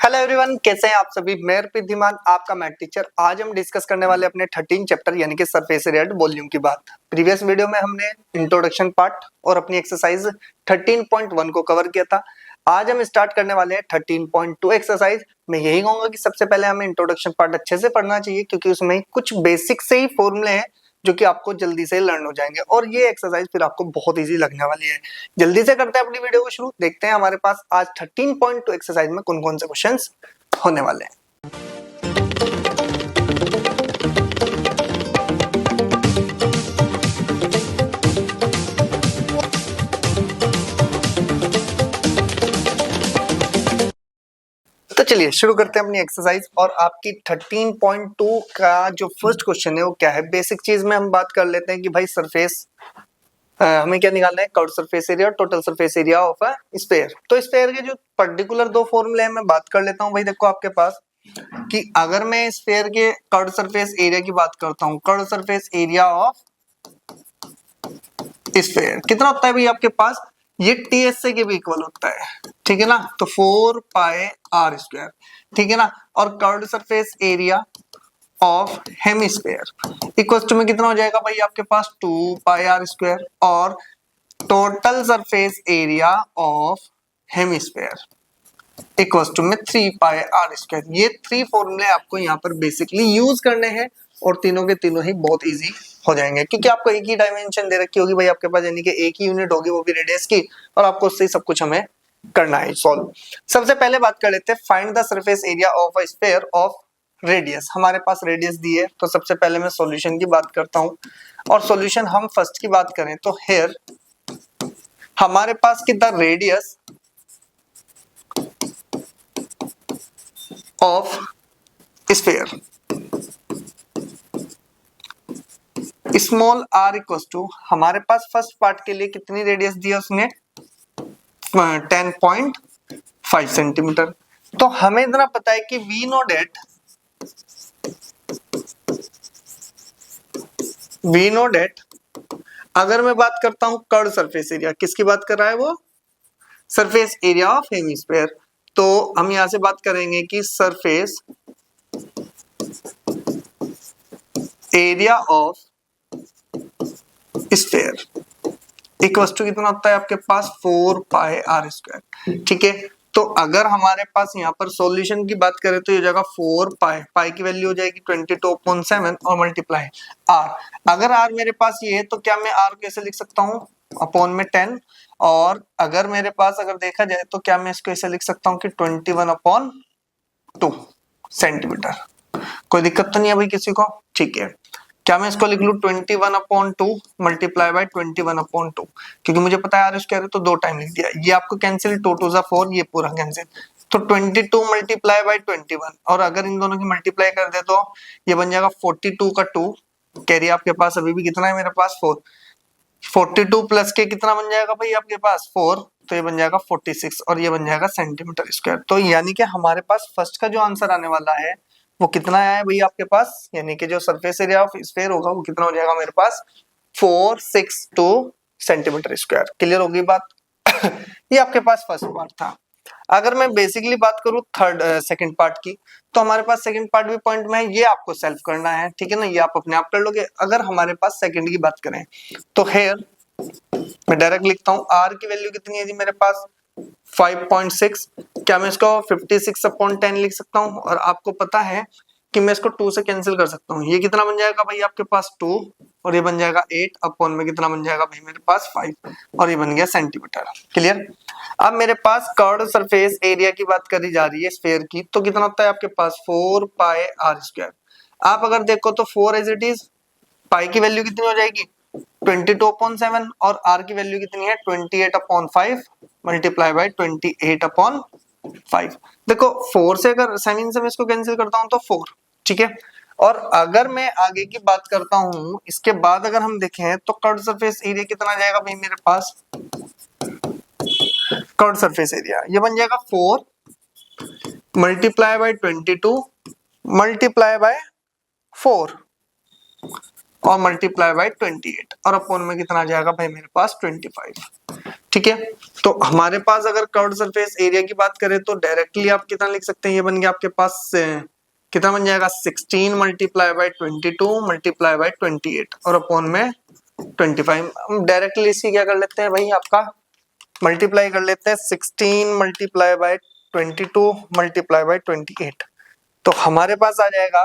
Hello everyone, कैसे हैं आप सभी। मैं अर्पित धीमान, आपका मैथ टीचर। आज हम डिस्कस करने वाले अपने 13 चैप्टर यानी कि सरफेस एरिया वॉल्यूम की बात। प्रीवियस वीडियो में हमने इंट्रोडक्शन पार्ट और अपनी एक्सरसाइज 13.1 को कवर किया था। आज हम स्टार्ट करने वाले हैं 13.2 एक्सरसाइज। मैं यही कहूंगा कि सबसे पहले हमें इंट्रोडक्शन पार्ट अच्छे से पढ़ना चाहिए, क्योंकि उसमें कुछ बेसिक से ही फॉर्मूले हैं जो कि आपको जल्दी से लर्न हो जाएंगे और ये एक्सरसाइज फिर आपको बहुत इजी लगने वाली है। जल्दी से करते हैं अपनी वीडियो को शुरू। देखते हैं हमारे पास आज 13.2 एक्सरसाइज में कौन कौन से क्वेश्चंस होने वाले हैं। तो चलिए शुरू करते हैं अपनी एक्सरसाइज। और आपकी 13.2 का जो फर्स्ट क्वेश्चन है वो क्या है। बेसिक चीज में हम बात कर लेते हैं कि भाई सरफेस हमें क्या निकालना है, कर्व्ड सरफेस एरिया और total surface area of a sphere. तो स्फीयर के जो पर्टिकुलर दो फॉर्मूले हैं मैं बात कर लेता हूं। भाई देखो आपके पास कि अगर मैं स्फीयर के कर्व्ड सरफेस एरिया की बात करता हूं, curved surface area of sphere कितना होता है भाई आपके पास, ये टीएसए के भी इक्वल होता है, ठीक है ना। तो 4 पाई आर स्क्वायर, ठीक है ना। और curved surface area of hemisphere equal to में कितना हो जाएगा भाई आपके पास 2 पाई आर स्क्वायर। और total surface area of hemisphere equal to में 3 पाई आर स्क्वायर। ये थ्री फॉर्मूले आपको यहाँ पर बेसिकली यूज करने हैं और तीनों के तीनों ही बहुत इजी हो जाएंगे, क्योंकि आपको एक ही डायमेंशन दे रखी होगी भाई आपके पास, यानी कि एक ही यूनिट होगी वो भी रेडियस की, और आपको उससे ही सब कुछ हमें करना है सॉल्व। सबसे पहले बात कर लेते हैं, find the surface area of a sphere of radius. हमारे पास रेडियस दी है, तो सबसे पहले मैं सॉल्यूशन की बात करता हूं। और सॉल्यूशन हम फर्स्ट की बात करें तो हियर हमारे पास की the radius of sphere small r equal to, हमारे पास फर्स्ट पार्ट के लिए कितनी रेडियस दी है उसने 10.5 सेंटीमीटर। तो हमें इतना पता है कि वी नो डेट अगर मैं बात करता हूं कर्व्ड सरफेस एरिया, किसकी बात कर रहा है वो, सरफेस एरिया ऑफ हेमिस्फीयर। तो हम यहां से बात करेंगे कि surface area of sphere equal to कितना होता है आपके पास 4 पाई आर स्क्वायर, ठीक है। तो अगर हमारे पास यहाँ पर सॉल्यूशन की बात करें तो ये जगह 4 पाई, पाई की वैल्यू हो जाएगी 22.7 और मल्टीप्लाई आर। अगर आर मेरे पास ये है तो क्या मैं आर कैसे लिख सकता हूँ, अपॉन में 10। और अगर मेरे पास अगर देखा जाए तो क्या मैं इसको ऐसे लिख सकता हूँ कि 21/2 सेंटीमीटर। कोई दिक्कत तो नहीं है भाई किसी को, ठीक है। क्या मैं इसको लिख लूं 21/2 मल्टीप्लाई बाय 21/2, क्योंकि मुझे पता है आर स्क्वायर है तो दो टाइम लिख दिया। ये आपको कैंसिल, 2 2 जा 4, ये पूरा कैंसिल। तो 22 मल्टीप्लाई बाय 21, और अगर इन दोनों की मल्टीप्लाई कर दे तो ये बन जाएगा 42 का 2 कैरी आपके पास अभी भी कितना है मेरे पास 4। 42 प्लस के कितना बन जाएगा भाई आपके पास 4, तो ये बन जाएगा 46 और ये बन जाएगा सेंटीमीटर स्क्वायर। तो यानी कि हमारे पास फर्स्ट का जो आंसर आने वाला है वो कितना आया है भाई आपके पास, यानी कि जो सरफेस एरिया ऑफ स्फीयर होगा वो कितना हो जाएगा मेरे पास 462 सेंटीमीटर स्क्वायर। क्लियर होगी बात। ये आपके पास फर्स्ट पार्ट था। अगर मैं बेसिकली बात करूं सेकंड पार्ट की, तो हमारे पास सेकंड पार्ट भी पॉइंट में है, ये आपको सेल्फ करना है, ठीक है ना, ये आप अपने आप कर लोगे। अगर हमारे पास सेकंड की बात करें तो हेयर मैं डायरेक्ट लिखता हूं, आर की वैल्यू कितनी है जी मेरे पास 5.6। क्या मैं इसको 56/10 लिख सकता हूं, और आपको पता है कि मैं इसको 2 से कैंसिल कर सकता हूं। ये कितना बन जाएगा भाई आपके पास 2, और ये बन जाएगा 8 अपॉन में कितना बन जाएगा भाई मेरे पास 5, और ये बन गया सेंटीमीटर। क्लियर। अब मेरे पास कर्व्ड सरफेस एरिया की बात करी जा रही है स्फीयर की, तो कितना होता है आपके पास 4 पाई आर स्क्वायर। आप अगर देखो तो 4 एज इट इज, पाई की वैल्यू कितनी हो जाएगी 22/7, और आर की वैल्यू कितनी है 28/5 मल्टीप्लाई बाय 28/5। देखो 4 से अगर 7 से मैं इसको कैंसिल करता हूं तो 4, ठीक है। और अगर मैं आगे की बात करता हूं, इसके बाद अगर हम देखें तो कर्व्ड सरफेस एरिया कितना जाएगा भाई मेरे पास, कर्व्ड सरफेस एरिया ये बन जाएगा 4 मल्टीप्लाई बाय 22 मल्टीप्लाई बाय 4 और मल्टीप्लाई बाय 28, और अपॉन में कितना आ जाएगा भाई मेरे पास 25। ठीक है। तो हमारे पास अगर कर्व्ड सरफेस एरिया की बात करें तो डायरेक्टली आप कितना लिख सकते हैं, ये बन गया आपके पास कितना बन जाएगा 16 मल्टीप्लाई बाय 22 मल्टीप्लाई बाय 28 और अपॉन में 25। हम डायरेक्टली इसी क्या कर लेते हैं भाई, आपका मल्टीप्लाई कर लेते हैं 16 मल्टीप्लाई बाय 22 मल्टीप्लाई बाय 28। तो हमारे पास आ जाएगा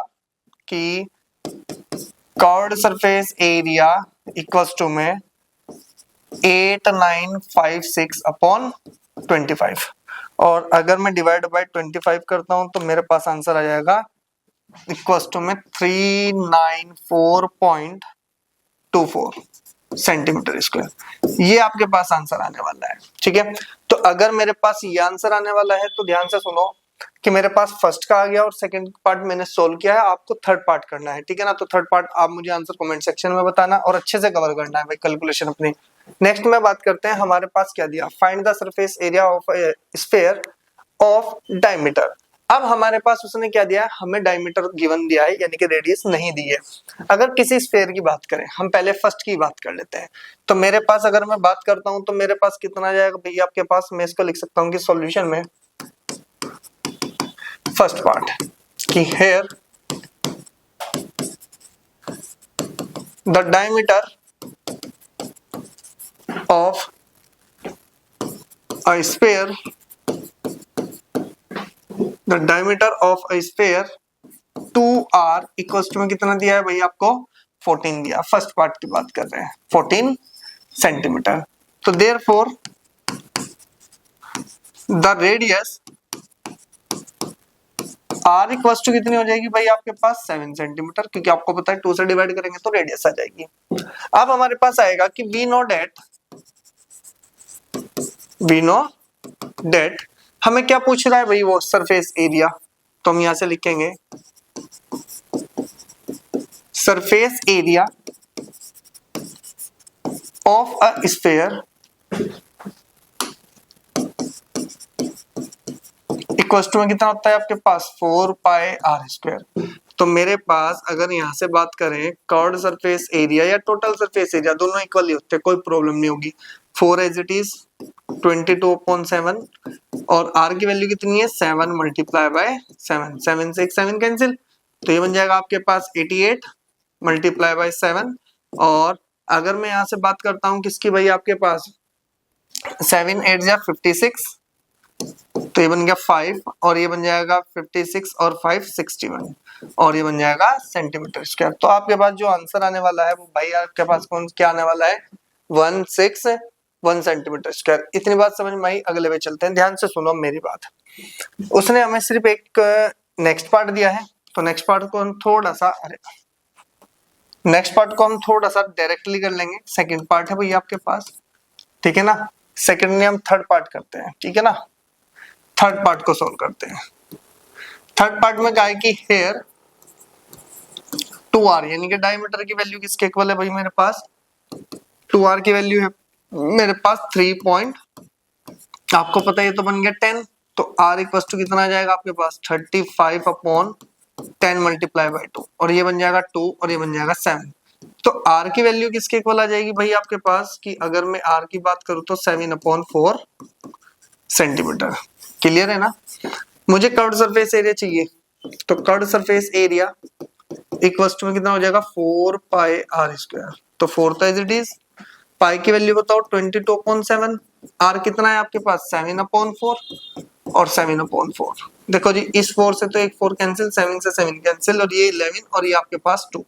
कि curved surface area equals to में 8956 अपॉन 25 और अगर मैं डिवाइड बाय 25 करता हूं तो मेरे पास आंसर आ जाएगा इक्वल्स टू में 394.24 सेंटीमीटर स्क्वायर। ये आपके पास आंसर आने वाला है। ठीक है, तो अगर मेरे पास ये आंसर आने वाला है तो ध्यान से सुनो कि मेरे पास फर्स्ट का आ गया और सेकंड पार्ट मैंने सोल्व किया है, आपको थर्ड पार्ट करना है। ठीक है ना, तो थर्ड पार्ट आप मुझे आंसर कमेंट सेक्शन में बताना और अच्छे से कवर करना है भाई कैलकुलेशन अपनी। नेक्स्ट में बात करते हैं, हमारे पास क्या दिया, find the surface area of sphere of diameter. अब हमारे पास उसने क्या दिया, हमें डायमीटर गिवन दिया है यानी कि रेडियस नहीं दी है। अगर किसी स्फीयर की बात करें, हम पहले फर्स्ट की बात कर लेते हैं। तो मेरे पास अगर मैं बात करता हूं तो मेरे पास कितना आ जाएगा भैया आपके पास, मैं इसको लिख सकता हूं कि सॉल्यूशन में फर्स्ट पार्ट कि here the diameter of a sphere, the diameter of a sphere 2r equals to में कितना दिया है भाई आपको 14 दिया। फर्स्ट पार्ट की बात कर रहे हैं 14 सेंटीमीटर। तो therefore the radius r equals to कितनी हो जाएगी भाई आपके पास 7 सेंटीमीटर, क्योंकि आपको पता है 2 से डिवाइड करेंगे तो रेडियस आ जाएगी। अब हमारे पास आएगा कि वी नो डेट हमें क्या पूछ रहा है भाई, वो सरफेस एरिया। तो हम यहां से लिखेंगे surface area of a sphere equals to में कितना होता है आपके पास 4 पाई आर स्क्वायर। तो मेरे पास अगर यहां से बात करें कर्व्ड सरफेस एरिया या टोटल सरफेस एरिया दोनों इक्वल ही होते हैं, कोई प्रॉब्लम नहीं होगी। 4 एज इट इज 22/7 और r की वैल्यू कितनी है 7 मल्टीप्लाई बाय 7, 7 से 7 कैंसिल, तो ये बन जाएगा आपके पास 88 मल्टीप्लाई बाय 7। और अगर मैं यहाँ से बात करता हूँ किसकी भाई आपके पास 7 8 जा 56, तो ये बन गया 5 और ये बन जाएगा 56 और 5 61 और ये बन जाएगा सेंटीमीटर स्क्वायर। तो आपके पास जो आंसर आने वाला है वो भाई आपके पास कौन क्या आने वाला है 161 सेंटीमीटर स्क्वायर। इतनी बात समझ में आई, अगले पे चलते हैं। ध्यान से सुनो मेरी बात, उसने हमें सिर्फ एक नेक्स्ट पार्ट दिया है, तो नेक्स्ट पार्ट को हम थोड़ा सा डायरेक्टली कर लेंगे। सेकंड पार्ट है भैया आपके पास, ठीक है ना, सेकंड में हम थर्ड पार्ट करते हैं। ठीक है ना, थर्ड पार्ट को सॉल्व करते हैं। थर्ड पार्ट में क्या है कि हेयर 2r यानी कि डायमीटर की वैल्यू किसके इक्वल है भाई, मेरे पास 2r की वैल्यू है मेरे पास 3 पॉइंट, आपको पता है ये तो बन गया 10, तो r इक्वल टू कितना आ जाएगा आपके पास 35/10 मल्टीप्लाई बाय 2 और ये बन जाएगा 2 और ये बन जाएगा 7। तो r की वैल्यू किसके इक्वल आ जाएगी भाई आपके पास, कि अगर मैं r की बात करूं तो 7/4 सेंटीमीटर। क्लियर है ना, मुझे कर्व्ड सरफेस एरिया चाहिए, तो curved surface area equals to में कितना हो जाएगा 4 पाई आर स्क्वायर। तो 4 तो एज इट इज, पाई की वैल्यू बताओ 22/7, आर कितना है आपके पास 7/4 और 7/4। देखो जी इस 4 से तो एक 4 कैंसिल, 7 से 7 कैंसिल और ये 11 और ये आपके पास 2।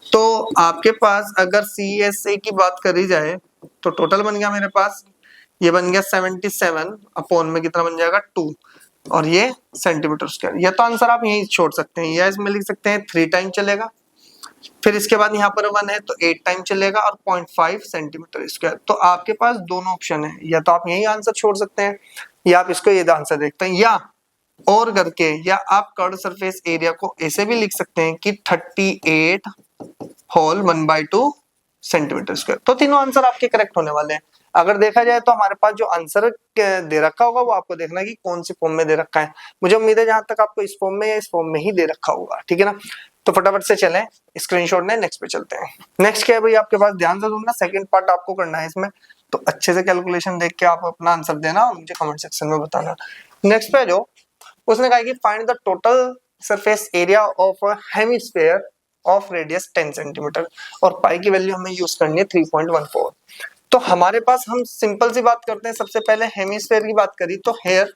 तो आपके पास अगर CSA की बात करी जाए तो टोटल बन गया मेरे पास, ये बन गया 77 अपॉन में कितना बन जाएगा 2 और ये सेंटीमीटर स्क्वायर। या तो आंसर आप यहीं छोड़ सकते हैं या इसमें लिख सकते हैं 3 टाइम चलेगा, फिर इसके बाद यहाँ पर 1 है तो 8 टाइम चलेगा और 0.5 सेंटीमीटर स्क्वायर। तो आपके पास दोनों ऑप्शन है, या तो आप यही आंसर छोड़ सकते हैं या आप इसको ये आंसर देखते हैं, या और करके या आप कर्व्ड सरफेस एरिया को ऐसे भी लिख सकते हैं कि 38 होल 1/2 सेंटीमीटर स्क्वायर। तो तीनों आंसर आपके करेक्ट होने वाले हैं। अगर देखा जाए तो हमारे पास जो आंसर दे रखा होगा वो आपको देखना है कि कौन सी फॉर्म में दे रखा है। मुझे उम्मीद है जहां तक आपको इस फॉर्म में या इस फॉर्म में ही दे रखा होगा। ठीक है ना, तो फटाफट से चलें, स्क्रीनशॉट ने नेक्स्ट पे चलते हैं। नेक्स्ट क्या है भाई आपके पास, ध्यान से सुनना, सेकंड पार्ट आपको करना है इसमें। तो अच्छे से कैलकुलेशन देख के आप अपना आंसर देना और मुझे कमेंट सेक्शन में बताना। नेक्स्ट पे जो उसने कहा कि find the total surface area of a hemisphere of radius 10 centimetre और पाई की वैल्यू हमें यूज करनी है 3.14। तो हमारे पास हम सिंपल सी बात करते हैं, सबसे पहले हेमिस्फीयर की बात करी तो हेयर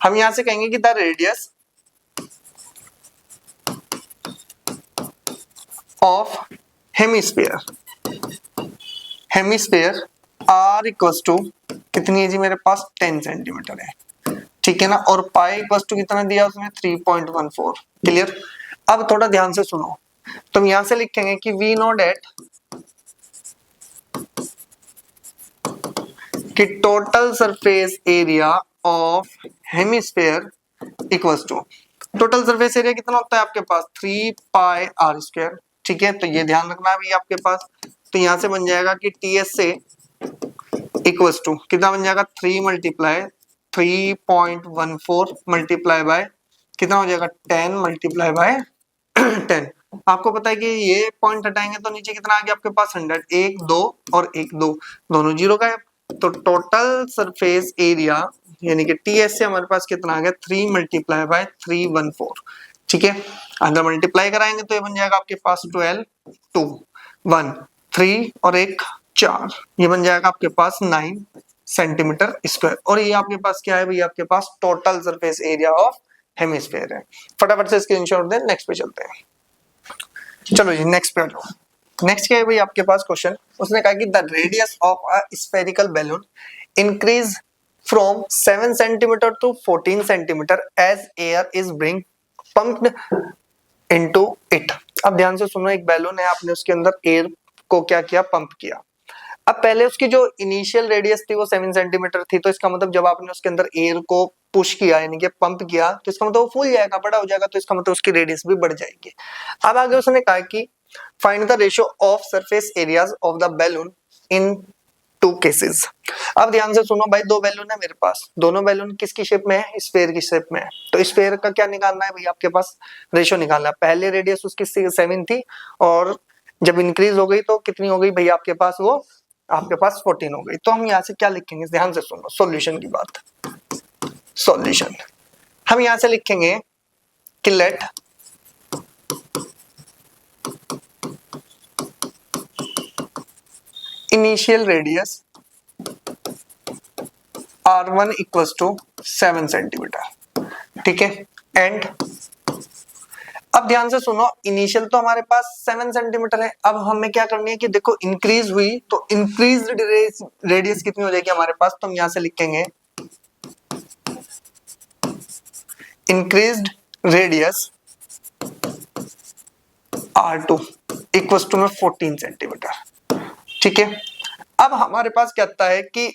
हम यहां से कहेंगे कि the radius of hemisphere R equals to कितनी है जी मेरे पास 10 सेंटीमीटर है, ठीक है ना। और पाई इक्वल्स टू कितना दिया उसने 3.14। क्लियर। अब थोड़ा ध्यान से सुनो, तो हम यहां से लिखेंगे कि वी नो डेट कि total surface area of hemisphere equals to total surface area कितना होता है आपके पास 3 पाई आर स्क्वायर, ठीक है। तो ये ध्यान रखना भी आपके पास। तो यहां से बन जाएगा कि टी एस से इक्वल्स टू कितना बन जाएगा 3 मल्टीप्लाई 3.14 मल्टीप्लाई बाय कितना हो जाएगा 10 मल्टीप्लाई बाय 10। आपको पता है कि ये पॉइंट हटाएंगे तो नीचे कितना आ गया आपके पास 100, 1 2 और 1 2 दोनों जीरो का है। तो टोटल सरफेस एरिया यानी कि टीएस से हमारे पास कितना आ गया 3 मल्टीप्लाई बाय 314, ठीक है। अंदर मल्टीप्लाई कराएंगे तो ये बन जाएगा आपके पास 12 2 1 3 और 1 4, ये बन जाएगा आपके पास 9 सेंटीमीटर स्क्वायर। और ये आपके पास क्या है भाई, आपके पास total surface area of hemisphere है। फटाफट से स्क्रीनशॉट दें, नेक्स्ट पे चलते हैं। चलो जी नेक्स्ट पे आ जाओ। नेक्स्ट क्या है भाई आपके पास क्वेश्चन, उसने कहा कि the radius of a spherical balloon increase from 7 centimetre to 14 centimetre as air is being pumped into it. अब ध्यान से सुनो, एक बैलून है, आपने उसके अंदर एयर को क्या किया, पंप किया। अब पहले उसकी जो इनिशियल रेडियस थी वो 7 सेंटीमीटर थी, तो इसका मतलब जब आपने उसके अंदर एयर को पुश किया यानी कि पंप किया तो इसका मतलब वो फूल जाएगा, बड़ा हो जाएगा, तो इसका मतलब उसकी रेडियस भी बढ़ जाएगी। अब आगे उसने कहा कि find the ratio of surface areas of the balloon in 2 cases. अब ध्यान से सुनो भाई, दो बैलून है मेरे पास, दोनों बैलून किसकी शेप में है, स्फीयर की शेप में है। तो स्फीयर का क्या निकालना है भाई, आपके पास रेशियो निकालना है। पहले रेडियस उसकी 7 थी और जब इंक्रीज हो गई तो कितनी हो गई भाई आपके पास, वो आपके पास 14 हो गई। तो हम यहाँ से क्या लिखेंगे, ध्यान से सुनो सॉल्यूशन की बात। सॉल्यूशन हम यहां से लिखेंगे कि let initial radius R1 equals to 7 centimetre, ठीक है। एंड अब ध्यान से सुनो, इनिशियल तो हमारे पास 7 सेंटीमीटर है। अब हमें क्या करनी है कि देखो इंक्रीज हुई तो इंक्रीज रेडियस कितनी हो जाएगी हमारे पास, तो हम यहां से लिखेंगे increased radius R2 equals to में 14 सेंटीमीटर, ठीक है। अब हमारे पास क्या आता है कि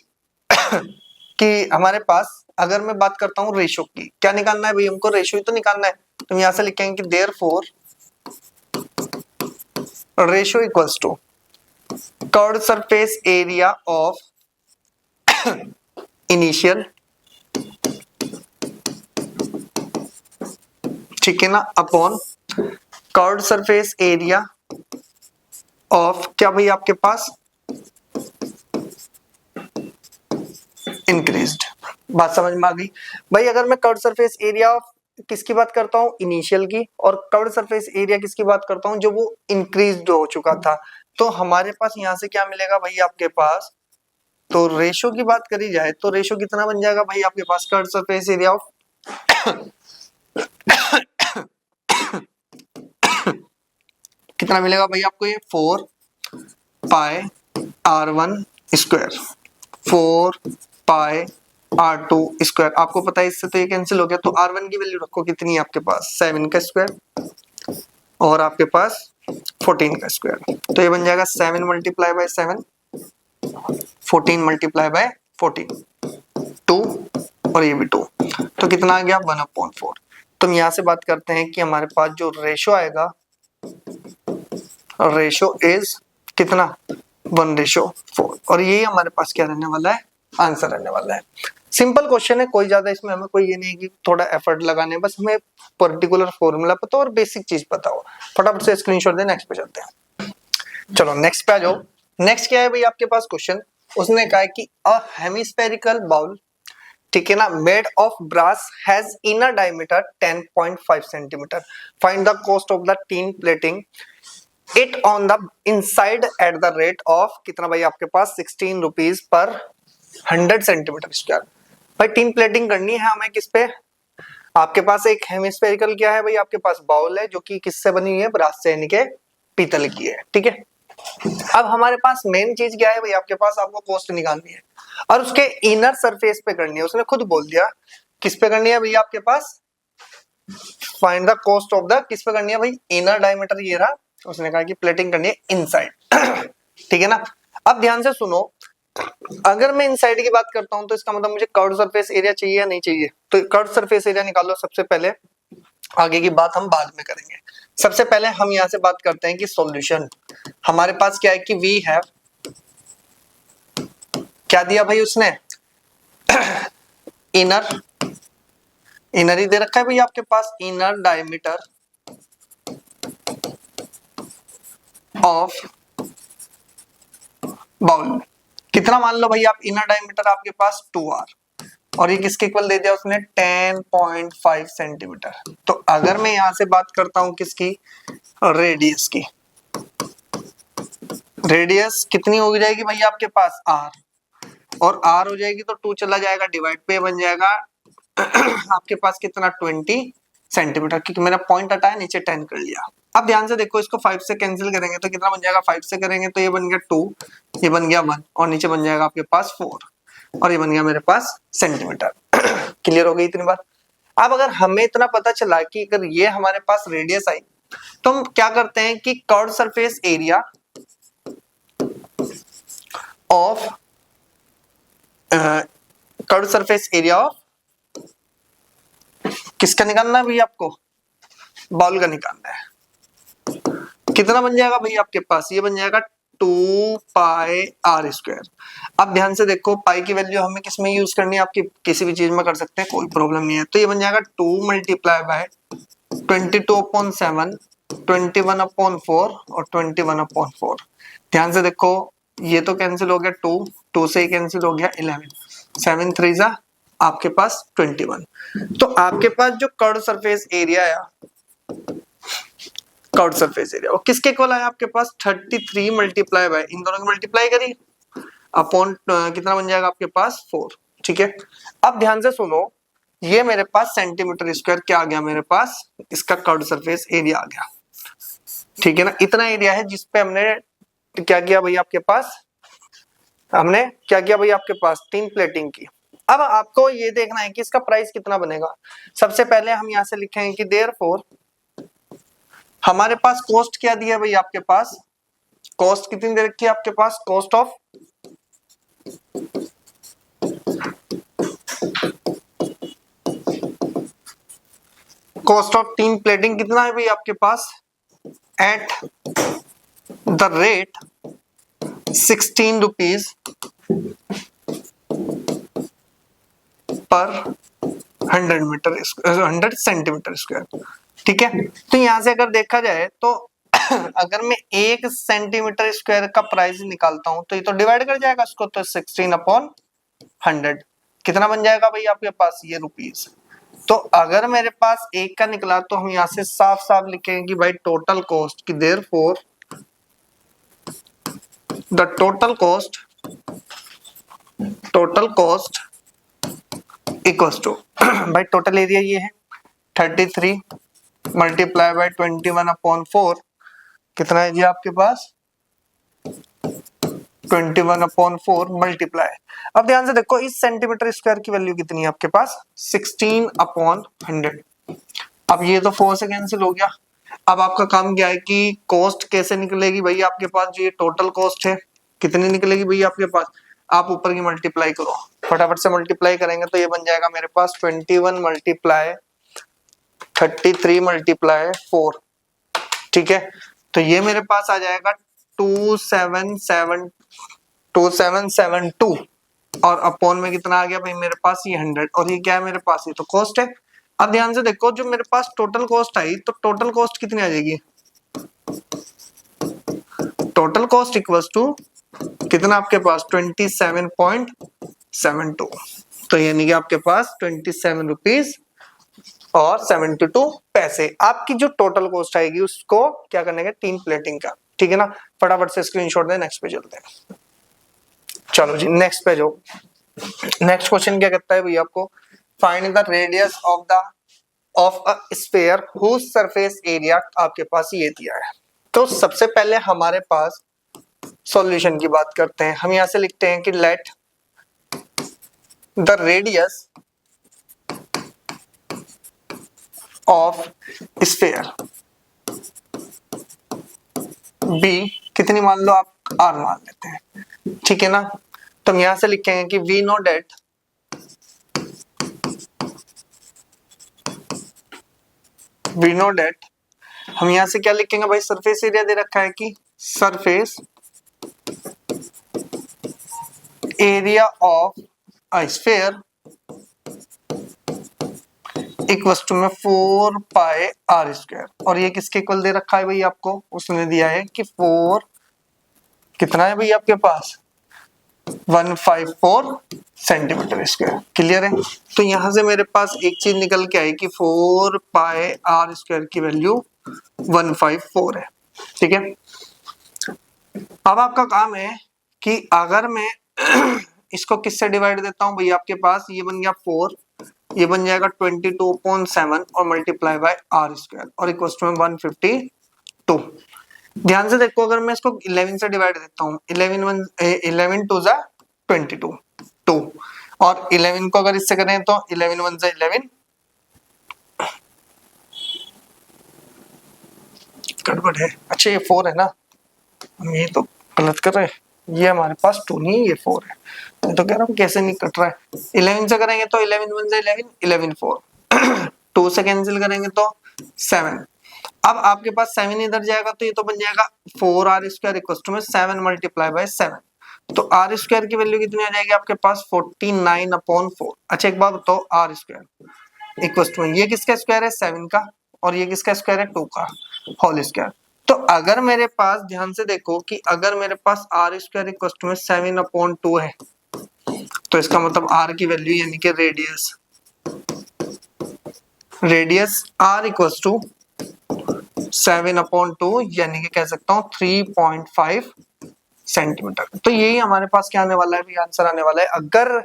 कि हमारे पास अगर मैं बात करता हूं रेशो की, क्या निकालना है भाई हमको, रेशो ही तो निकालना है। तो हम यहां से लिखेंगे कि therefore ratio equals to curved surface area of initial, ठीक है ना, upon curved surface area of क्या भाई आपके पास इंक्रीज्ड। बात समझ में आ गई भाई। अगर मैं कर्व्ड सरफेस एरिया ऑफ किसकी बात करता हूं, इनिशियल की, और कर्व्ड सरफेस एरिया किसकी बात करता हूं, जो वो इंक्रीज्ड हो चुका था, तो हमारे पास यहां से क्या मिलेगा भाई आपके पास, तो रेशो की बात करी जाए तो रेशो कितना बन जाएगा भाई आपके पास, कर्व्ड सरफेस एरिया ऑफ कितना मिलेगा भाई आपको, ये 4 पाई R1 स्क्वायर 4 पाई R2 स्क्वायर। आपको पता है इससे तो ये कैंसिल हो गया, तो R1 की वैल्यू रखो कितनी है आपके पास 7 का स्क्वायर और आपके पास 14 का स्क्वायर। तो ये बन जाएगा 7 मल्टीप्लाई बाय 7 14 मल्टीप्लाई बाय 14 2 और ये भी 2, तो कितना आ गया 1/4। तो हम यहाँ से बात करते हैं कि हमारे पास जो रेशो आएगा, रेशो इज कितना 1:4 और ये हमारे पास क्या रहने वाला है, आंसर रहने वाला है। सिंपल क्वेश्चन है, कोई ज्यादा इसमें हमें कोई ये नहीं कि थोड़ा एफर्ट लगाने, बस हमें पर्टिकुलर फॉर्मूला पता हो और बेसिक चीज पता हो। फटाफट से स्क्रीनशॉट दे, नेक्स्ट पे चलते हैं। चलो नेक्स्ट पे आ जाओ। नेक्स्ट क्या है भाई आपके पास क्वेश्चन, उसने कहा है कि अ हेमिस्फेरिकल बाउल, ठीक है ना, made of brass has inner diameter 10.5 centimetre, find the cost of the tin plating it on the inside at the rate of कितना भाई आपके पास 16 रुपीज पर 100 सेंटीमीटर स्क्वायर। भाई टीन प्लेटिंग करनी है हमें किस पे, आपके पास एक हेमिस्फेरिकल क्या है भाई आपके पास बाउल है जो कि किससे बनी हुई है, ब्रास से यानी के पीतल की है, ठीक है। अब हमारे पास मेन चीज क्या है भाई आपके पास, आपको कॉस्ट निकालनी है और उसके इनर सरफेस पे करनी है, उसने खुद बोल दिया किस पे करनी है भैया आपके पास, find the cost of the, किस पे करनी है भाई, इनर डायमीटर ये रहा, उसने कहा कि प्लेटिंग करनी है इनसाइड ठीक है ना। अब ध्यान से सुनो, अगर मैं इनसाइड की बात करता हूं तो इसका मतलब मुझे कर्व सरफेस एरिया चाहिए या नहीं चाहिए, तो कर्व सरफेस एरिया निकालो सबसे पहले, आगे की बात हम बाद में करेंगे। सबसे पहले हम यहां से बात करते हैं कि सॉल्यूशन, हमारे पास क्या है कि वी हैव, क्या दिया भाई उसने इनर, इनर ही दे रखा है भाई आपके पास, इनर डायमीटर ऑफ बाउल, कितना मान लो भाई आप, इनर डायमीटर आपके पास 2r, और ये किसके इक्वल दे दिया उसने 10.5 सेंटीमीटर। तो अगर मैं यहां से बात करता हूं किसकी, रेडियस की, रेडियस कितनी हो जाएगी भाई आपके पास r, और r हो जाएगी तो 2 चला जाएगा डिवाइड पे बन जाएगा आपके पास कितना 20 सेंटीमीटर, क्योंकि मेरा पॉइंट हटाया नीचे 10 कर लिया। अब ध्यान से देखो, इसको 5 से कैंसिल करेंगे तो कितना बन जाएगा, 5 से करेंगे तो ये बन गया 2, ये बन गया 1, और नीचे बन जाएगा आपके पास 4, और ये बन गया मेरे पास सेंटीमीटर क्लियर हो गई इतनी बार। अब अगर हमें इतना पता चला कि अगर ये हमारे पास रेडियस आई, तो हम क्या करते हैं कि curve surface area of, curve surface area of किसका निकालना है भैया आपको, बॉल का निकालना है, कितना बन जाएगा भैया आपके पास, ये बन जाएगा 2 पाई आर स्क्वायर। अब ध्यान से देखो, पाई की वैल्यू हमें किस में यूज करनी है, आपकी किसी भी चीज में कर सकते हैं, कोई प्रॉब्लम नहीं है। तो ये बन जाएगा 2 मल्टीप्लाई बाय 22/7, 21/4 और 21/4। ध्यान से देखो, ये तो कैंसिल हो गया, 2 से ही कैंसिल हो गया 11, 7 3 जा आपके पास 21। तो आपके पास जो कर्व सरफेस एरिया है, कर्व सरफेस एरिया वो किसके इक्वल है आपके पास, 33 मल्टीप्लाई बाय, इन दोनों को मल्टीप्लाई करी अपॉन कितना बन जाएगा आपके पास 4, ठीक है। अब ध्यान से सुनो, ये मेरे पास सेंटीमीटर स्क्वायर क्या आ गया मेरे पास, इसका कर्व सरफेस एरिया आ गया, ठीक है ना। इतना एरिया है जिसपे हमने क्या किया भाई आपके पास, हमने क्या किया भाई आपके पास, टीन प्लेटिंग की। अब आपको ये देखना है कि इसका प्राइस कितना बनेगा। सबसे पहले हम यहां से लिखेंगे कि देयरफॉर हमारे पास कॉस्ट क्या दिया भाई आपके पास, कॉस्ट कितनी दे रखी है आपके पास, कॉस्ट ऑफ टीन प्लेटिंग कितना है भाई आपके पास, at the rate 16 rupees per 100 metre 100 centimetre square, ठीक है। तो यहां से अगर देखा जाए तो अगर मैं 1 सेंटीमीटर स्क्वायर का प्राइस निकालता हूं तो ये तो डिवाइड कर जाएगा इसको, तो 16/100 कितना बन जाएगा भाई आपके पास, ये रुपीज। तो अगर मेरे पास 1 का निकला तो हम यहां से साफ साफ लिखेंगे कि भाई टोटल कॉस्ट की, therefore the total cost equals to भाई टोटल एरिया ये है 33 मल्टीप्लाई बाय 21/4, कितना है जी आपके पास 21/4 मल्टीप्लाई। अब ध्यान से देखो, इस सेंटीमीटर स्क्वायर की वैल्यू कितनी है आपके पास 16/100। अब ये तो 4 से कैंसिल हो गया। अब आपका काम क्या है कि कॉस्ट कैसे निकलेगी भाई आपके पास, जो ये टोटल कॉस्ट है कितनी निकलेगी भाई आपके पास, आप ऊपर की मल्टीप्लाई करो, फटाफट से मल्टीप्लाई करेंगे तो ये बन जाएगा मेरे पास 21 मल्टीप्लाई 33 मल्टीप्लाई 4, ठीक है। तो ये मेरे पास आ जाएगा 2772 और अपॉन में कितना आ गया भाई मेरे पास ये 100, और ये क्या है मेरे पास, ये तो कॉस्ट है। अब ध्यान से देखो, जो मेरे पास टोटल कॉस्ट आई तो टोटल कॉस्ट कितनी आ जाएगी, टोटल कॉस्ट इक्वल्स टू कितना आपके पास 27.72, तो यानी कि आपके पास 27 रुपीज और 72 पैसे आपकी जो टोटल कॉस्ट आएगी उसको क्या करने का, 3 प्लेटिंग का, ठीक है ना। फटाफट से स्क्रीनशॉट दे, नेक्स्ट पे चलते हैं। चलो जी नेक्स्ट पे जो नेक्स्ट क्वेश्चन क्या कहता है भैया आपको, find the radius of a sphere whose surface area, आपके पास ये दिया है। तो सबसे पहले हमारे पास सॉल्यूशन की बात करते हैं। हम यहां से लिखते हैं कि let the radius of sphere be, कितनी मान लो आप, आर मान लेते हैं, ठीक है ना। तो हम यहां से लिखेंगे कि वी नो डेट हम यहां से क्या लिखेंगे भाई, सरफेस एरिया दे रखा है कि surface area of a sphere equals to में 4 पाई आर स्क्वायर, और ये किसके इक्वल दे रखा है भाई आपको, उसने दिया है कि 4 कितना है भाई आपके पास 154 सेंटीमीटर स्क्वायर। क्लियर है। तो यहां से मेरे पास एक चीज निकल के आई कि 4 पाई आर स्क्वायर की वैल्यू 154 है, ठीक है। अब आपका काम है कि अगर मैं इसको किससे डिवाइड देता हूं भैया, आपके पास ये बन गया 4, ये बन जाएगा 22.7 और मल्टीप्लाई बाय आर स्क्वायर और इक्वल टू 152। ध्यान से देखो, अगर मैं इसको 11 से डिवाइड देता हूँ, 11 टू जा 22 2, और 11 को अगर इससे करें तो 11 1 जा 11, गड़बड़ है, अच्छा ये 4 है ना, हम ये तो गलत कर रहे हैं, ये हमारे पास 2 नहीं है, ये 4 है। मैं तो कह रहा हूँ कैसे नहीं कट रहा है। 11 से करेंगे तो 11 1 जा 11, 11 4 2 से कैंसिल करेंगे तो 7। अब आपके पास 7 इधर जाएगा तो ये तो बन जाएगा 4 आर स्क्वायर इक्वल टू में 7 मल्टीप्लाई बाय 7, तो आर स्क्वायर की वैल्यू कितनी आ जाएगी आपके पास 49/4। अच्छा एक बात बताओ, आर स्क्वायर इक्वल टू ये किसका स्क्वायर है 7 का, और ये किसका स्क्वायर है 2 का होल स्क्वायर। तो अगर मेरे पास, ध्यान से देखो कि अगर मेरे पास आर स्क्वायर इक्वल टू में 7/2 है, तो इसका मतलब आर की वैल्यू यानी कि रेडियस आर इक्वल टू 7/2 यानी कि कह सकता हूं 3.5 सेंटीमीटर। तो यही हमारे पास क्या आने वाला है भी, आंसर आने वाला है। अगर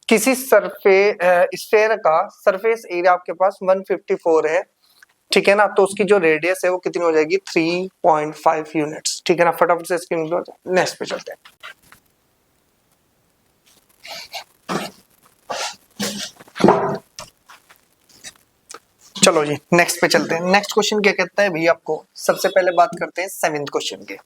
किसी स्फेयर का सरफेस एरिया आपके पास 154 है, ठीक है ना, तो उसकी जो रेडियस है वो कितनी हो जाएगी 3.5 यूनिट्स, ठीक है ना। फटाफट से इसकी नेक्स्ट पे चलते हैं। चलो जी नेक्स्ट पे चलते हैं। नेक्स्ट क्वेश्चन क्या कहता है भैया आपको, सबसे पहले बात करते हैं 7th क्वेश्चन के।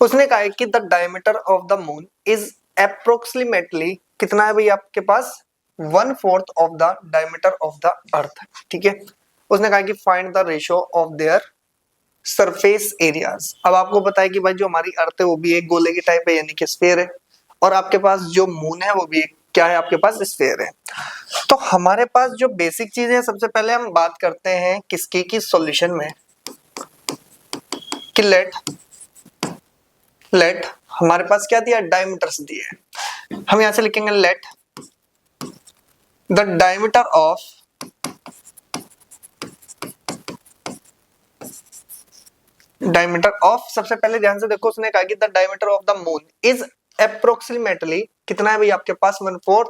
उसने कहा है कि the diameter of the moon is approximately, कितना है भाई आपके पास 1/4 of the diameter of the earth, ठीक है। उसने कहा कि find the ratio of their surface areas. अब आपको पता है कि भाई जो हमारी अर्थ है वो भी एक गोले की टाइप है यानी कि स्फीयर है, और आपके पास जो मून है वो भी क्या है आपके पास स्फीयर है। तो हमारे पास जो बेसिक चीज है, सबसे पहले हम बात करते हैं किसकी की सॉल्यूशन में, कि लेट हमारे पास क्या दिया, डायमीटर्स दिए। हम यहां से लिखेंगे लेट द डायमीटर ऑफ सबसे पहले ध्यान से देखो, उसने कहा कि the diameter of the moon is approximately, कितना है भाई आपके पास 1/4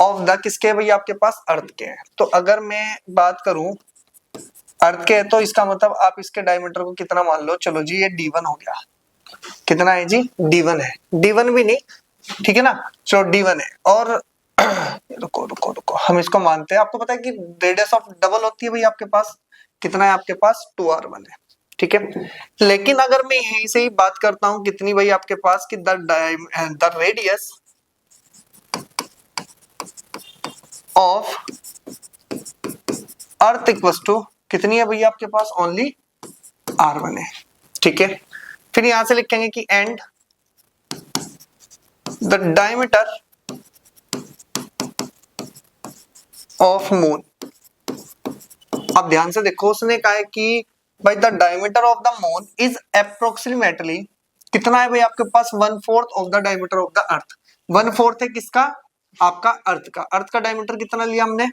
ऑफ द किसके भाई आपके पास अर्थ के हैं। तो अगर मैं बात करूं अर्थ के है, तो इसका मतलब आप इसके डायमीटर को कितना मान लो, चलो जी ये d1 हो गया, कितना है जी d1 है, d1 भी नहीं, ठीक है ना, चलो d1 है। और रुको रुको रुको, हम इसको मानते हैं, आपको पता है कि रेडियस ऑफ डबल होती है भाई आपके पास, कितना है आपके पास 2r1 है, ठीक है। लेकिन अगर मैं यहीं से ही बात करता हूं कितनी भाई आपके पास कि the radius of Earth equals to कितनी है भैया आपके पास ओनली r1 है, ठीक है। फिर यहां से लिखेंगे कि and the diameter of moon. अब ध्यान से देखो, उसने कहा है कि भाई the diameter of the moon is approximately कितना है भाई आपके पास 1/4 of the diameter of the earth. 1/4 है किसका, आपका अर्थ का। अर्थ का डायमीटर कितना लिया हमने,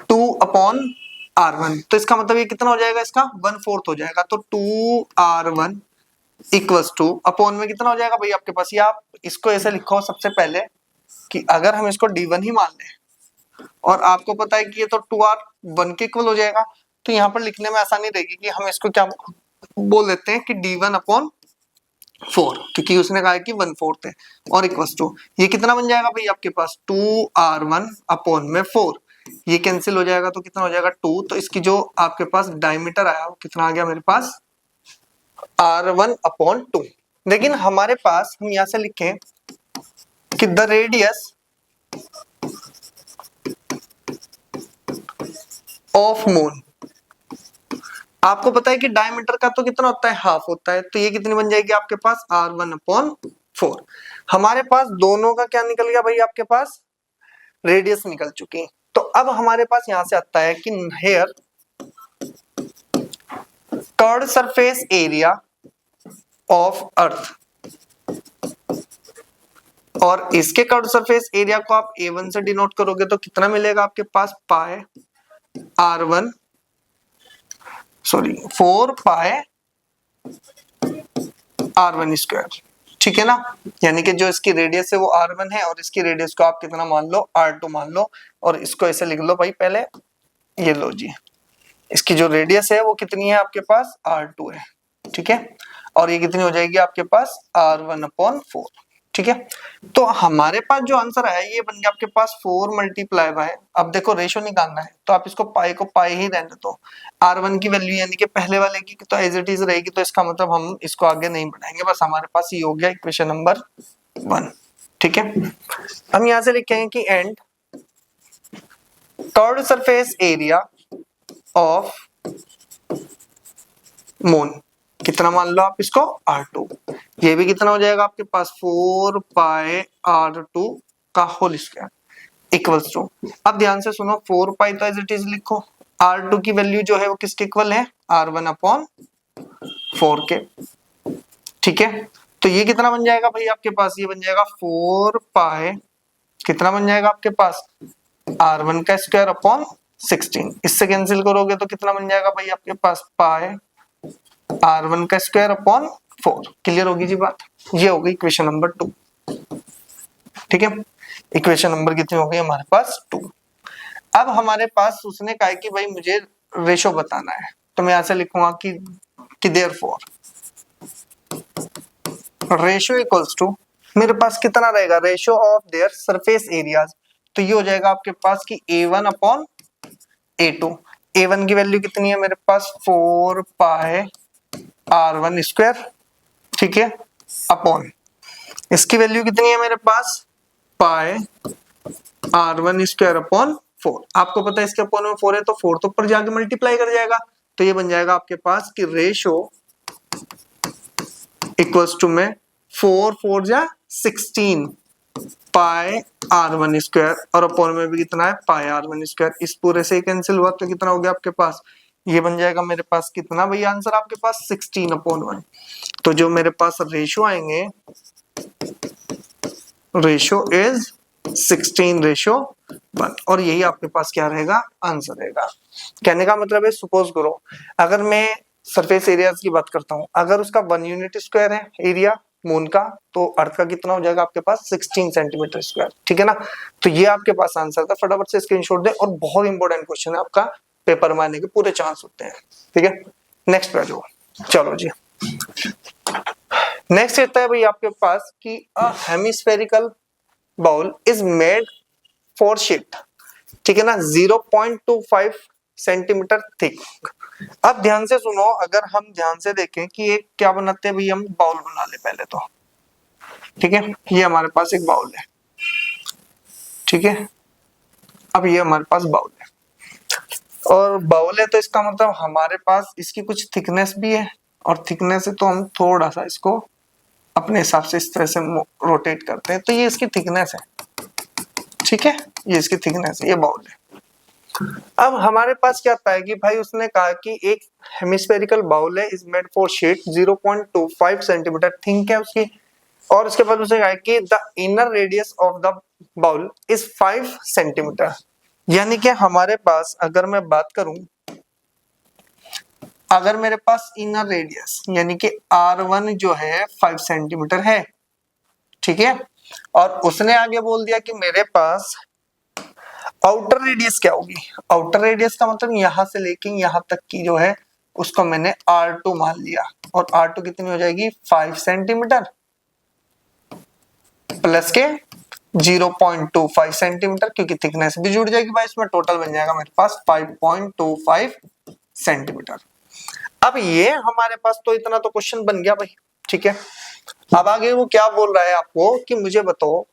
2/r1। तो इसका मतलब ये कितना हो जाएगा, इसका 1/4 हो जाएगा। तो 2r1 इक्वल्स टू अपॉन में कितना हो जाएगा भाई आपके पास, ये आप इसको ऐसे लिखो सबसे पहले कि अगर हम इसको d1 ही मान लें और आपको पता है कि ये तो 2r1 के इक्वल हो जाएगा, तो यहाँ पर लिखने में आसानी रहेगी कि हम इसको क्या बोल देते हैं कि d1/4, क्योंकि उसने कहा है कि 1/4 है, और इक्वल्स टू ये कितना बन जाएगा भाई आपके पास 2r1/4। ये कैंसिल हो जाएगा तो कितना हो जाएगा 2। तो इसकी जो आपके पास डायमीटर आया वो कितना आ गया मेरे पास r1/2। लेकिन हमारे पास हम यहां से लिखें कि द रेडियस ऑफ मून, आपको पता है कि डायमीटर का तो कितना होता है, हाफ होता है। तो ये कितनी बन जाएगी आपके पास r1/4। हमारे पास दोनों का क्या निकल गया भाई, आपके पास रेडियस निकल चुकी। तो अब हमारे पास यहां से आता है कि here curved surface area of Earth, और इसके कर्व्ड सरफेस एरिया को आप A1 से डिनोट करोगे तो कितना मिलेगा आपके पास, 4πr1 ठीक है ना। यानी कि जो इसकी रेडियस है वो r1 है और इसकी रेडियस को आप कितना मान लो, r2 मान लो। और इसको ऐसे लिख लो भाई पहले, ये लो जी, इसकी जो रेडियस है वो कितनी है आपके पास, r2 है, ठीक है। और ये कितनी हो जाएगी आपके पास r1/4, ठीक है। तो हमारे पास जो आंसर आया ये बन गया आपके पास 4 मल्टीप्लाई बाय, अब देखो रेशो निकालना है तो आप इसको पाई को पाई ही रहने दो। r1 की वैल्यू यानी कि पहले वाले की तो एज इट इज रहेगी, तो इसका मतलब हम इसको आगे नहीं बढ़ाएंगे, बस हमारे पास ये हो गया इक्वेशन नंबर 1, ठीक है। हम यहां से लिखेंगे कि and curved surface area of moon, कितना मान लो आप इसको r2। ये भी कितना हो जाएगा आपके पास 4πr2 का होल स्क्वायर इक्वल्स टू, अब ध्यान से सुनो 4π तो एज इट इज लिखो, r2 की वैल्यू जो है वो किसके इक्वल है, r1/4 के, ठीक है। तो ये कितना बन जाएगा भाई आपके पास, ये बन जाएगा 4π, कितना बन जाएगा आपके पास r1 का स्क्वायर अपॉन 16। इससे कैंसिल करोगे तो कितना बन जाएगा भाई आपके पास पाई r1 का स्क्वायर अपॉन 4। क्लियर होगी जी बात, ये होगी इक्वेशन नंबर 2, ठीक है। इक्वेशन नंबर कितनी हो गई हमारे पास 2। अब हमारे पास उसने कहा कि भाई मुझे रेशो बताना है, तो मैं यहां से लिखूंगा कि देयरफॉर रेशो इक्वल्स टू, मेरे पास कितना रहेगा, ratio of their surface areas. तो ये हो जाएगा आपके पास कि A1/A2। A1 की वैल्यू कितनी है मेरे पास 4πr1², ठीक है, अपॉन इसकी वैल्यू कितनी है मेरे पास πr1²/4। आपको पता है इसके अपॉन में 4 है तो 4 तो ऊपर जाके मल्टीप्लाई कर जाएगा, तो ये बन जाएगा आपके पास कि रेशो इक्वल्स टू में 4 4 जा 16 πr1² और अपॉन में भी कितना है πr1²। इस पूरे से कैंसिल हुआ तो कितना हो गया आपके पास, ये बन जाएगा मेरे पास कितना भाई आंसर आपके पास 16/1। तो जो मेरे पास रेशो आएंगे, रेशो इज 16/1 और यही आपके पास क्या रहेगा, आंसर रहेगा। कहने का मतलब है सपोज करो अगर मैं सरफेस एरियाज की बात करता हूं, अगर उसका 1 यूनिट स्क्वायर है एरिया मून का, तो अर्थ का कितना हो जाएगा आपके पास 16 सेंटीमीटर स्क्वायर, ठीक है ना। तो ये आपके पास आंसर था, फटाफट से स्क्रीनशॉट दे, और बहुत इंपॉर्टेंट क्वेश्चन है आपका, पेपर में आने के पूरे चांस होते हैं, ठीक है। नेक्स्ट पे जो, चलो जी नेक्स्ट रहता है भाई आपके पास कि a hemispherical bowl is made for shift, ठीक है ना, 0.25 सेंटीमीटर थिक। अब ध्यान से सुनो, अगर हम ध्यान से देखें कि एक क्या बनाते हैं भाई, हम बाउल बना ले पहले तो, ठीक है। ये हमारे पास एक बाउल है, ठीक है। अब ये हमारे पास बाउल है, और बाउल है तो इसका मतलब हमारे पास इसकी कुछ थिकनेस भी है, और थिकनेस है तो हम थोड़ा सा इसको अपने हिसाब से इस तरह से रोटेट करते हैं, तो ये इसकी थिकनेस है, ठीक है, ये इसकी थिकनेस है, ये बाउल है। अब हमारे पास क्या आता है कि भाई उसने कहा कि एक हेमिस्फेरिकल बाउल है, is made for sheet 0.25 centimetre thick है उसकी, और उसके बाद उसने कहा कि the inner radius of the bowl is 5 centimetre. यानी कि हमारे पास अगर मैं बात करूं, अगर मेरे पास इनर रेडियस यानी कि R1 जो है 5 सेंटीमीटर है, ठीक है, और उसने आगे बोल दिया कि मेरे पास आउटर रेडियस क्या होगी। आउटर रेडियस का मतलब यहां से लेके यहां तक की जो है उसको मैंने R2 मान लिया, और R2 कितनी हो जाएगी 5 सेंटीमीटर प्लस के 0.25 सेंटीमीटर, क्योंकि थिकनेस भी जुड़ जाएगी भाई इसमें, टोटल बन जाएगा मेरे पास 5.25 सेंटीमीटर। अब ये हमारे पास तो इतना तो क्वेश्चन बन गया भाई, ठीक है। अब आगे वो क्या बोल रहा है आपको कि मुझे बताओ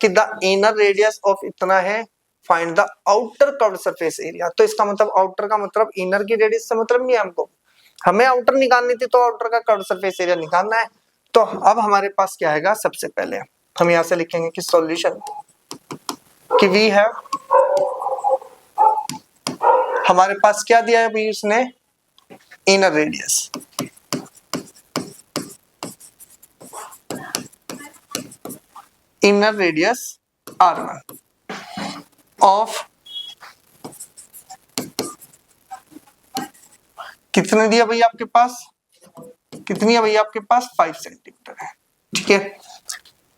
कि द इनर रेडियस ऑफ इतना है, find the outer curved surface area. तो इसका मतलब आउटर का मतलब इनर की रेडियस से मतलब नहीं है हमको, हमें आउटर निकालनी थी, तो आउटर का कर्व्ड सरफेस एरिया निकालना है। तो अब हमारे पास क्या आएगा, सबसे पहले हम यहां से लिखेंगे कि सॉल्यूशन कि वी हैव, हमारे पास क्या दिया है भाई उसने, inner radius, inner radius R1 of कितने दिया भैया आपके पास, कितनी है भैया आपके पास 5 सेंटीमीटर है, ठीक है।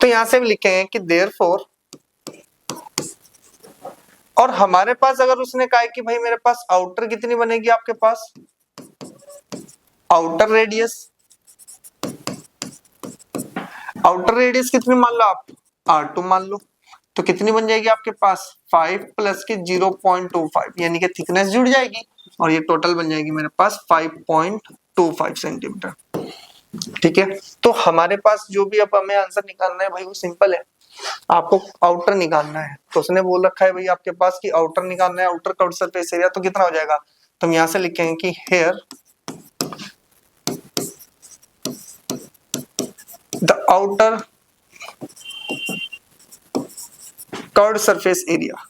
तो यहां से भी लिखेंगे कि देयरफॉर, और हमारे पास अगर उसने कहा है कि भाई मेरे पास आउटर कितनी बनेगी आपके पास, आउटर रेडियस, आउटर रेडियस कितनी मान लो आप, R2 मान लो, तो कितनी बन जाएगी आपके पास 5 प्लस के 0.25, यानी कि थिकनेस जुड़ जाएगी, और ये टोटल बन जाएगी मेरे पास 5.25 सेंटीमीटर, ठीक है। तो हमारे पास जो भी अब हमें आंसर निकालना है भाई वो सिंपल है, आपको आउटर निकालना है। तो उसने बोल रखा है भाई आपके पास कि आउटर निकालना है, आउटर कर्व्ड सरफेस एरिया, तो कितना हो जाएगा, तो हम यहां से लिखेंगे कि here the outer curved surface area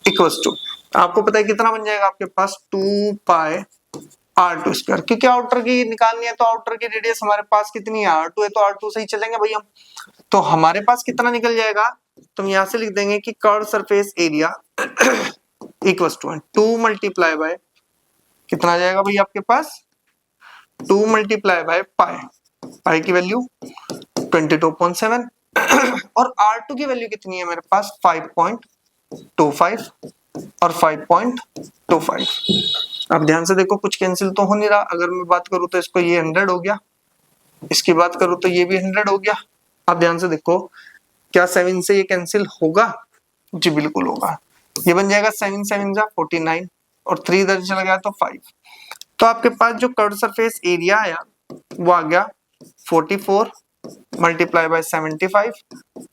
equals to, आपको पता है कितना बन जाएगा आपके पास 2 पाई R2 स्क्वायर, क्योंकि आउटर की निकालनी है तो आउटर की रेडियस हमारे पास कितनी है R2 है, तो R2 से ही चलेंगे भाई हम। तो हमारे पास कितना निकल जाएगा, तो हम यहां से लिख देंगे कि curved surface area equals to 2 multiply by कितना आ जाएगा भाई आपके पास 2 मल्टीप्लाई बाय पाई, पाई की वैल्यू 22.7 और R2 की वैल्यू कितनी है मेरे पास 5.25 और 5.25। अब ध्यान से देखो कुछ कैंसिल तो हो नहीं रहा, अगर मैं बात करूं तो इसको ये 100 हो गया, इसकी बात करूं तो ये भी 100 हो गया। अब ध्यान से देखो क्या 7 से ये कैंसिल होगा, जी बिल्कुल होगा, ये बन जाएगा 7 7 जा 49 और 3 इधर चला गया तो 5। तो आपके पास जो कर्व्ड सरफेस एरिया आया वो आ गया 44 मल्टीप्लाई बाय 75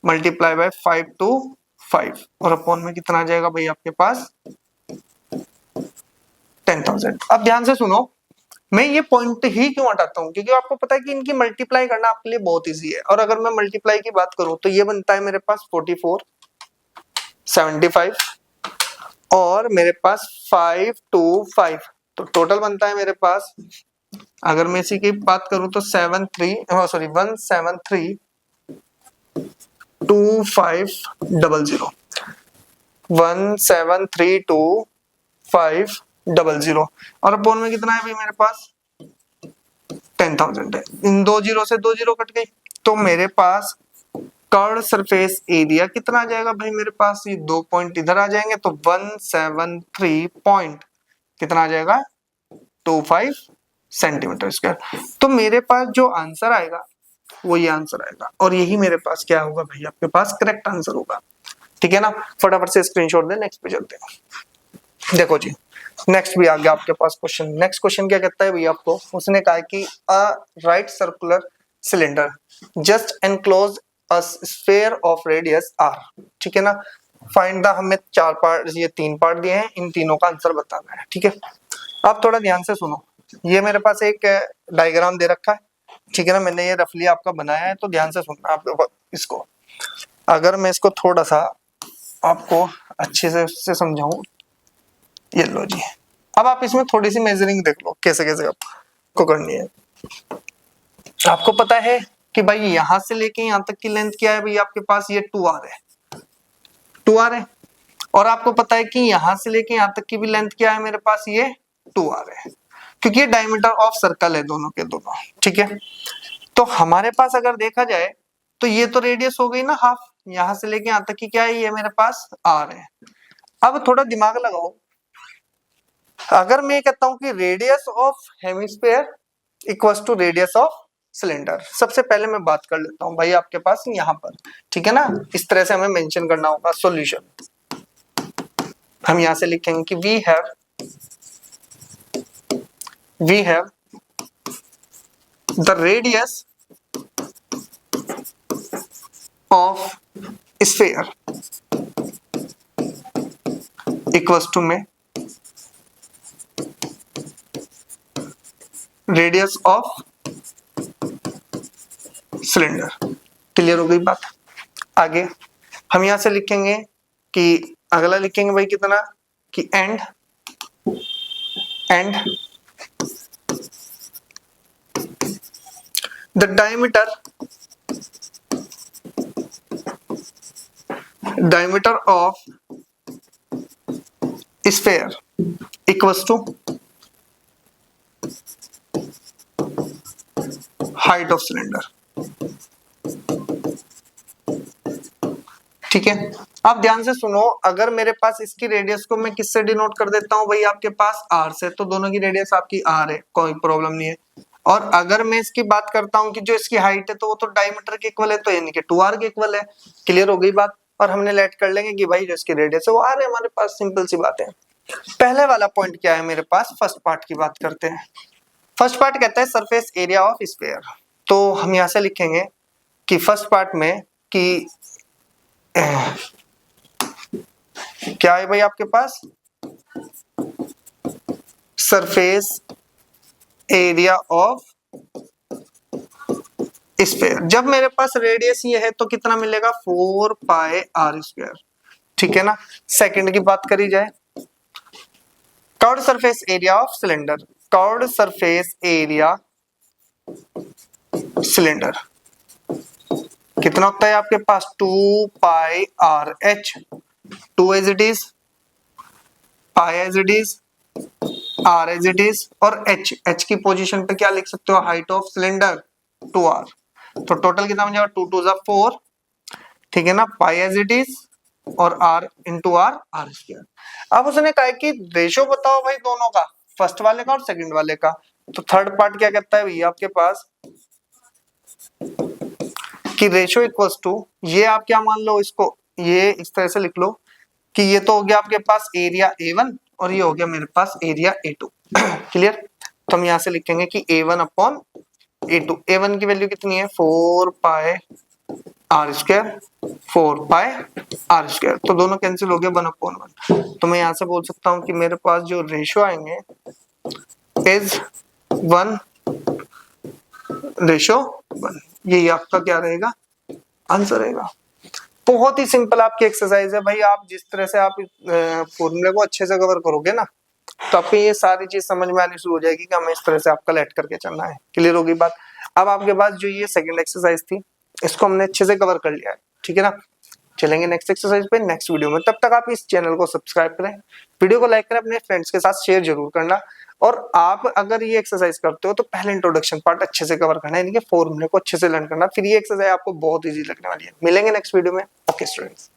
मल्टीप्लाई बाय 525 और अपॉन में कितना आ जाएगा भाई आपके पास 10,000। अब ध्यान से सुनो, मैं ये पॉइंट ही क्यों हटाता हूं, क्योंकि आपको पता है कि इनकी मल्टीप्लाई करना आपके लिए बहुत इजी है। और अगर मैं मल्टीप्लाई की बात करूं तो ये बनता है मेरे पास 44 75 और मेरे पास 525, तो टोटल बनता है मेरे पास, अगर मैं इसी की बात करूं तो 1732500 1732500 और अपॉन में कितना है भाई मेरे पास 10,000 है। इन दो जीरो से दो जीरो कट गई, तो मेरे पास कर्व्ड सरफेस एरिया कितना आ जाएगा भाई मेरे पास, ये 2 पॉइंट इधर आ जाएंगे तो 173 पॉइंट कितना आ जाएगा 25 सेंटीमीटर स्क्वायर। तो मेरे पास जो आंसर आएगा वो ये आंसर आएगा, और यही मेरे पास क्या होगा भाई आपके पास करेक्ट आंसर होगा, ठीक है ना। फटाफट से स्क्रीनशॉट दे, नेक्स्ट पे चलते हैं। देखो जी नेक्स्ट भी आ गया आपके पास क्वेश्चन। नेक्स्ट क्वेश्चन क्या कहता है भैया आपको, उसने कहा कि a right circular cylinder just enclose a sphere of radius r, ठीक है ना। फाइंड द, हमें 4 पार्ट, ये 3 पार्ट दिए हैं, इन तीनों का आंसर बताना है, ठीक है। अब थोड़ा ध्यान से सुनो, ये मेरे पास एक डायग्राम दे रखा है, ठीक है ना, मैंने ये रफली आपका बनाया है, तो ध्यान से सुनना आप इसको। अगर मैं इसको थोड़ा सा आपको अच्छे से उससे समझाऊं, ये लो जी। अब आप इसमें थोड़ी सी मेजरिंग देख लो कैसे कैसे आपको करनी है। आपको पता है कि भाई यहां से लेके यहां तक की लेंथ क्या है भाई, आपके पास ये 2r है, 2r है। और आपको पता है कि यहां से लेके यहां तक की भी लेंथ क्या है मेरे पास, ये 2r है, क्योंकि ये डायमीटर ऑफ सर्कल है दोनों के दोनों, ठीक है। तो हमारे पास अगर देखा जाए तो ये तो रेडियस हो गई ना हाफ, यहां से लेके यहां तक की क्या है, ये मेरे पास r है। अब थोड़ा दिमाग लगाओ, अगर मैं कहता हूं कि radius of hemisphere equals to radius of cylinder, सबसे पहले मैं बात कर लेता हूं भाई आपके पास यहां पर, ठीक है ना, इस तरह से हमें मेंशन करना होगा सॉल्यूशन। हम यहां से लिखेंगे कि we have the radius of sphere equals to में रेडियस ऑफ सिलेंडर। क्लियर हो गई बात। आगे हम यहां से लिखेंगे कि अगला लिखेंगे भाई कितना, कि and the diameter of sphere equals to height of cylinder, ठीक है। अब ध्यान से सुनो, अगर मेरे पास इसकी रेडियस को मैं किससे डिनोट कर देता हूं भाई, आपके पास r से, तो दोनों की रेडियस आपकी r है, कोई प्रॉब्लम नहीं है। और अगर मैं इसकी बात करता हूं कि जो इसकी हाइट है तो वो तो डायमीटर के इक्वल है, तो यानी कि 2r के इक्वल है। क्लियर हो गई बात। और हमने लेट कर लेंगे कि भाई जो इसकी रेडियस है वो r है हमारे पास, सिंपल सी बात है। पहले वाला पॉइंट क्या है मेरे पास, फर्स्ट पार्ट की बात करते हैं। फर्स्ट पार्ट कहता है सरफेस एरिया ऑफ स्फीयर। तो हम यहां से लिखेंगे कि फर्स्ट पार्ट में कि क्या है भाई आपके पास, सरफेस एरिया ऑफ स्फीयर। जब मेरे पास रेडियस ये है तो कितना मिलेगा, 4 पाई r स्क्वायर, ठीक है ना। सेकंड की बात करी जाए, curved surface area of cylinder, curved surface area cylinder कितना होता है आपके पास, 2 pi r h, 2 as it is, pi as it is, r as it is, और h की पोजीशन पे क्या लिख सकते हो, हाइट ऑफ सिलेंडर 2r। तो टोटल कितना बन जाएगा, 2 2 जा 4, ठीक है ना, पाई एज इट इज और r इंटू r स्क्वायर। अब उसने कहा कि रेशो बताओ भाई दोनों का, फर्स्ट वाले का और सेकंड वाले का। तो थर्ड पार्ट क्या कहता है भैया आपके पास, कि रेशो इक्वल्स टू, ये आप क्या मान लो इसको, ये इस तरह से लिख लो कि ये तो हो गया आपके पास एरिया A1 और ये हो गया मेरे पास एरिया A2। क्लियर। तो हम यहां से लिखेंगे कि A1 अपॉन A2। A1 की वैल्यू कितनी है, 4 पाई r स्क्वायर, 4 पाई r स्क्वायर, तो दोनों कैंसिल हो गए 1 अपॉन 1। तो मैं यहां से बोल सकता हूं कि मेरे पास जो रेशियो आएंगे इज 1 रेशियो 1। यही आपका क्या रहेगा, आंसर रहेगा। बहुत ही सिंपल आपकी एक्सरसाइज है भाई। आप जिस तरह से आप फॉर्मूले को अच्छे से कवर करोगे ना, तो आपको ये सारी चीज समझ में आनी शुरू हो जाएगी कि हमें इस तरह से आपका लेट करके चलना है। क्लियर होगी बात। अब आपके पास जो ये सेकंड एक्सरसाइज थी, इसको हमने अच्छे से कवर कर लिया है, ठीक है ना। चलेंगे नेक्स्ट एक्सरसाइज पे नेक्स्ट वीडियो में। तब तक आप इस चैनल को सब्सक्राइब करें, वीडियो को लाइक करें, अपने फ्रेंड्स के साथ शेयर जरूर करना। और आप अगर ये एक्सरसाइज करते हो तो पहले इंट्रोडक्शन पार्ट अच्छे से कवर करना है, यानी कि फॉर्मूले को अच्छे से लर्न करना, फिर ये एक्सरसाइज आपको बहुत इजी लगने वाली है। मिलेंगे नेक्स्ट वीडियो में। Okay students.